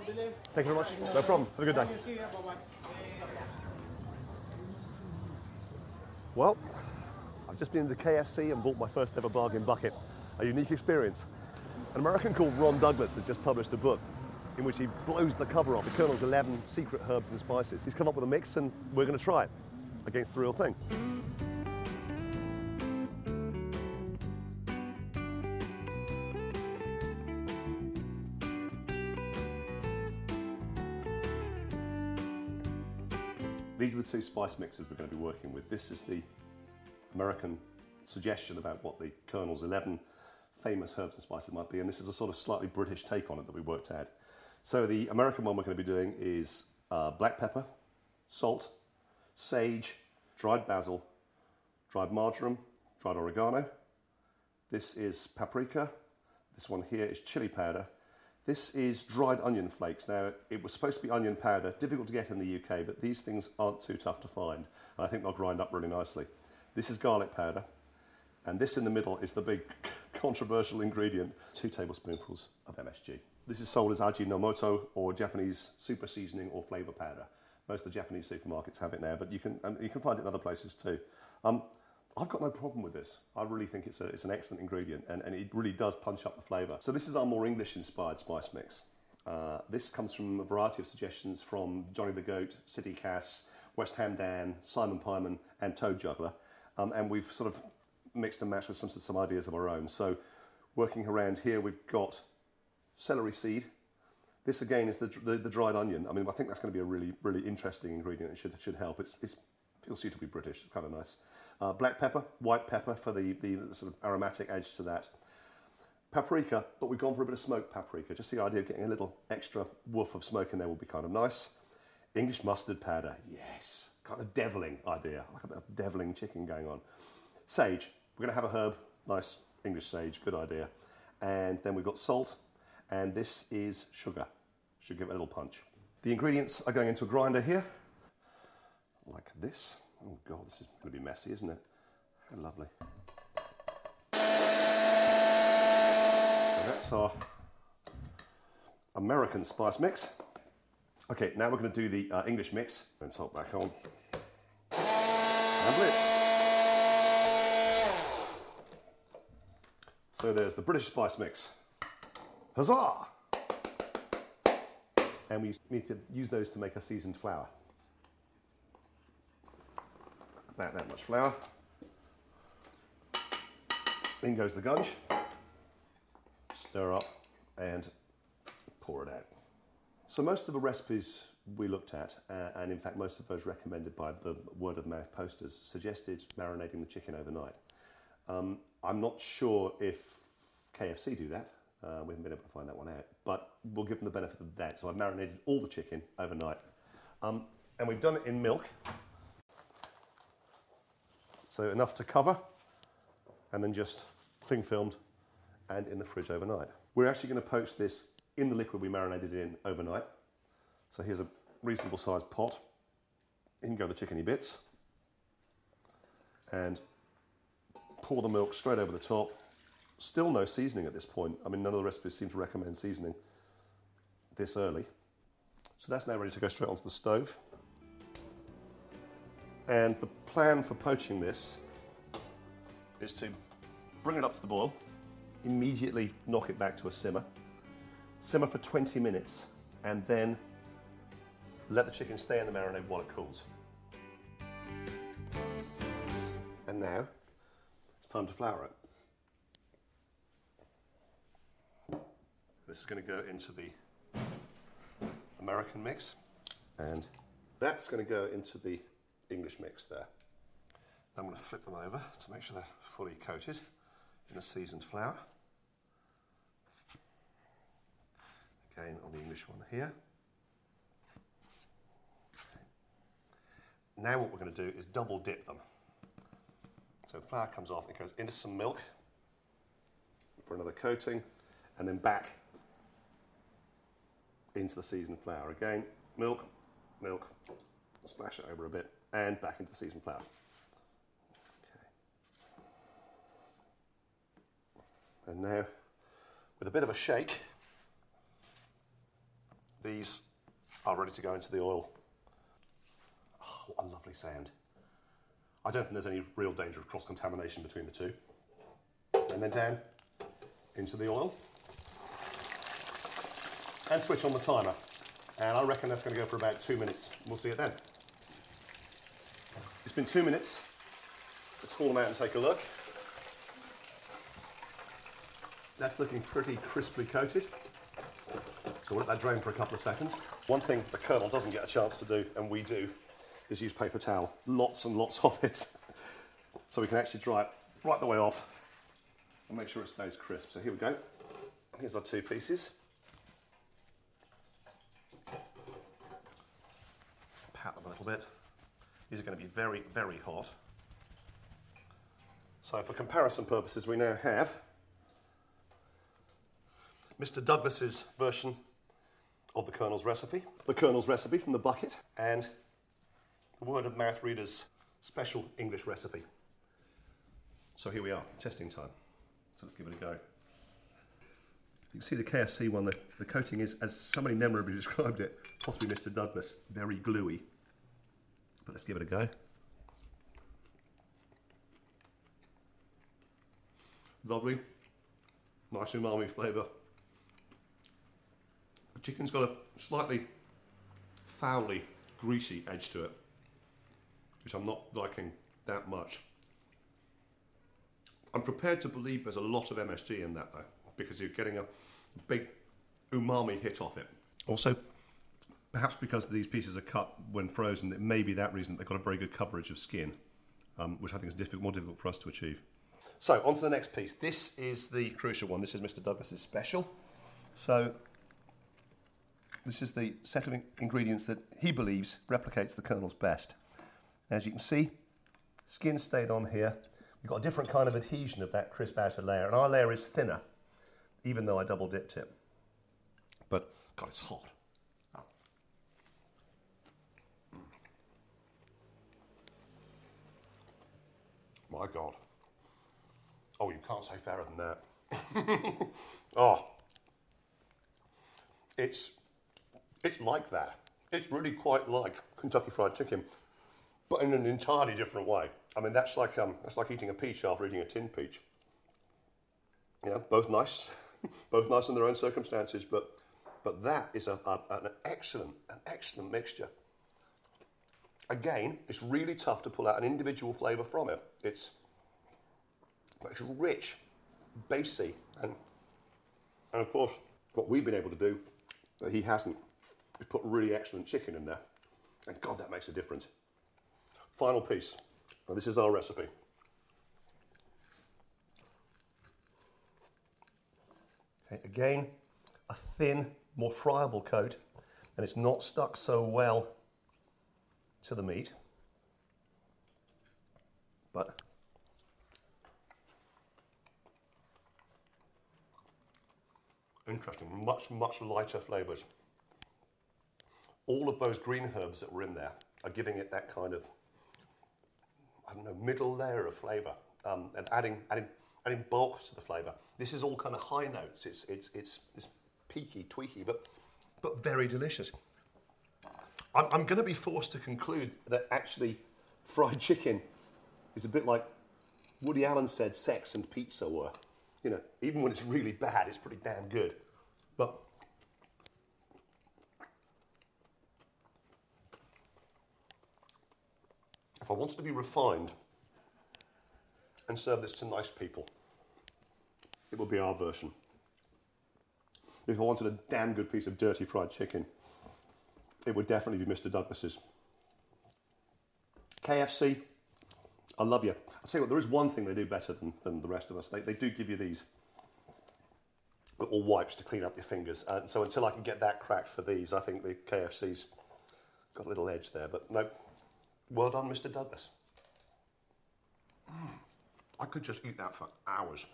Thank you very much. No problem. Have a good day. Well, I've just been to the KFC and bought my first ever bargain bucket. A unique experience. An American called Ron Douglas has just published a book in which he blows the cover off the Colonel's 11 secret herbs and spices. He's come up with a mix and we're going to try it against the real thing. These are the two spice mixes we're going to be working with. This is the American suggestion about what the Colonel's 11 famous herbs and spices might be, and this is a sort of slightly British take on it that we worked out. So the American one we're going to be doing is black pepper, salt, sage, dried basil, dried marjoram, dried oregano. This is paprika. This one here is chili powder. This is dried onion flakes. Now, it was supposed to be onion powder, difficult to get in the UK, but these things aren't too tough to find. And I think they'll grind up really nicely. This is garlic powder. And this in the middle is the big controversial ingredient, 2 tablespoonfuls of MSG. This is sold as Ajinomoto or Japanese super seasoning or flavor powder. Most of the Japanese supermarkets have it now, but you can find it in other places too. I've got no problem with this. I really think it's an excellent ingredient and it really does punch up the flavour. So this is our more English-inspired spice mix. This comes from a variety of suggestions from Johnny the Goat, City Cass, West Ham Dan, Simon Pyman and Toad Juggler. And we've sort of mixed and matched with some ideas of our own. So working around here, we've got celery seed. This again is the dried onion. I mean, I think that's going to be a really, really interesting ingredient. It should help. It feels suitably British, kind of nice. Black pepper, white pepper for the sort of aromatic edge to that. Paprika, but we've gone for a bit of smoked paprika. Just the idea of getting a little extra woof of smoke in there will be kind of nice. English mustard powder, yes. Kind of deviling idea, like a bit of deviling chicken going on. Sage, we're going to have a herb, nice English sage, good idea. And then we've got salt, and this is sugar. Should give it a little punch. The ingredients are going into a grinder here, like this. Oh God, this is going to be messy, isn't it? How lovely. So that's our American spice mix. Okay, now we're going to do the English mix. And salt back on. And blitz. So there's the British spice mix. Huzzah! And we need to use those to make a seasoned flour. About that much flour. In goes the gunge. Stir up and pour it out. So most of the recipes we looked at, and in fact most of those recommended by the word of mouth posters, suggested marinating the chicken overnight. I'm not sure if KFC do that. We haven't been able to find that one out, but we'll give them the benefit of the doubt. So I've marinated all the chicken overnight. And we've done it in milk. So enough to cover, and then just cling filmed and in the fridge overnight. We're actually going to poach this in the liquid we marinated in overnight. So here's a reasonable sized pot. In go the chickeny bits. And pour the milk straight over the top. Still no seasoning at this point. I mean, none of the recipes seem to recommend seasoning this early. So that's now ready to go straight onto the stove. And the plan for poaching this is to bring it up to the boil, immediately knock it back to a simmer for 20 minutes, and then let the chicken stay in the marinade while it cools. And now it's time to flour it. This is going to go into the American mix, and that's going to go into the English mix there. I'm going to flip them over to make sure they're fully coated in a seasoned flour. Again on the English one here. Okay. Now what we're going to do is double dip them. So the flour comes off, it goes into some milk for another coating, and then back into the seasoned flour. Again, milk, splash it over a bit, and back into the seasoned flour. Okay. And now, with a bit of a shake, these are ready to go into the oil. Oh, what a lovely sound. I don't think there's any real danger of cross-contamination between the two. And then down into the oil. And switch on the timer. And I reckon that's going to go for about 2 minutes. We'll see it then. It's been 2 minutes. Let's haul them out and take a look. That's looking pretty crisply coated. So we'll let that drain for a couple of seconds. One thing the Colonel doesn't get a chance to do, and we do, is use paper towel. Lots and lots of it. So we can actually dry it right the way off and make sure it stays crisp. So here we go. Here's our 2 pieces. Pat them a little bit. These are going to be very, very hot. So for comparison purposes, we now have Mr. Douglas's version of the Colonel's recipe, the Colonel's recipe from the bucket, and the word of mouth reader's special English recipe. So here we are, testing time. So let's give it a go. You can see the KFC one, the coating is, as somebody memorably described it, possibly Mr. Douglas, very gluey. But let's give it a go. Lovely, nice umami flavour. The chicken's got a slightly foully, greasy edge to it, which I'm not liking that much. I'm prepared to believe there's a lot of MSG in that though, because you're getting a big umami hit off it. Also, perhaps because these pieces are cut when frozen, it may be that reason they've got a very good coverage of skin, which I think is more difficult for us to achieve. So, on to the next piece. This is the crucial one. This is Mr. Douglas's special. So, this is the set of ingredients that he believes replicates the Colonel's best. As you can see, skin stayed on here. We've got a different kind of adhesion of that crisp outer layer, and our layer is thinner, even though I double dipped it. But, God, it's hot. Oh. My God. Oh, you can't say fairer than that. Oh. It's like that. It's really quite like Kentucky Fried Chicken, but in an entirely different way. I mean, that's like eating a peach after eating a tin peach. You know, both nice, both nice in their own circumstances, but that is an excellent mixture. Again, it's really tough to pull out an individual flavour from it. It's rich, bassy, and of course, what we've been able to do that he hasn't is put really excellent chicken in there, and God, that makes a difference. Final piece. Now, this is our recipe. Okay, again, a thin, more friable coat, and it's not stuck so well to the meat, but interesting, much lighter flavours. All of those green herbs that were in there are giving it that kind of, I don't know, middle layer of flavour, and adding bulk to the flavour. This is all kind of high notes. It's peaky, tweaky, but very delicious. I'm going to be forced to conclude that actually fried chicken is a bit like Woody Allen said sex and pizza were. You know, even when it's really bad, it's pretty damn good. But if I wanted to be refined and serve this to nice people, it would be our version. If I wanted a damn good piece of dirty fried chicken, it would definitely be Mr. Douglas's. KFC, I love you. I'll tell you what, there is one thing they do better than the rest of us. They do give you these little wipes to clean up your fingers. So until I can get that cracked for these, I think the KFC's got a little edge there. But no, well done, Mr. Douglas. I could just eat that for hours.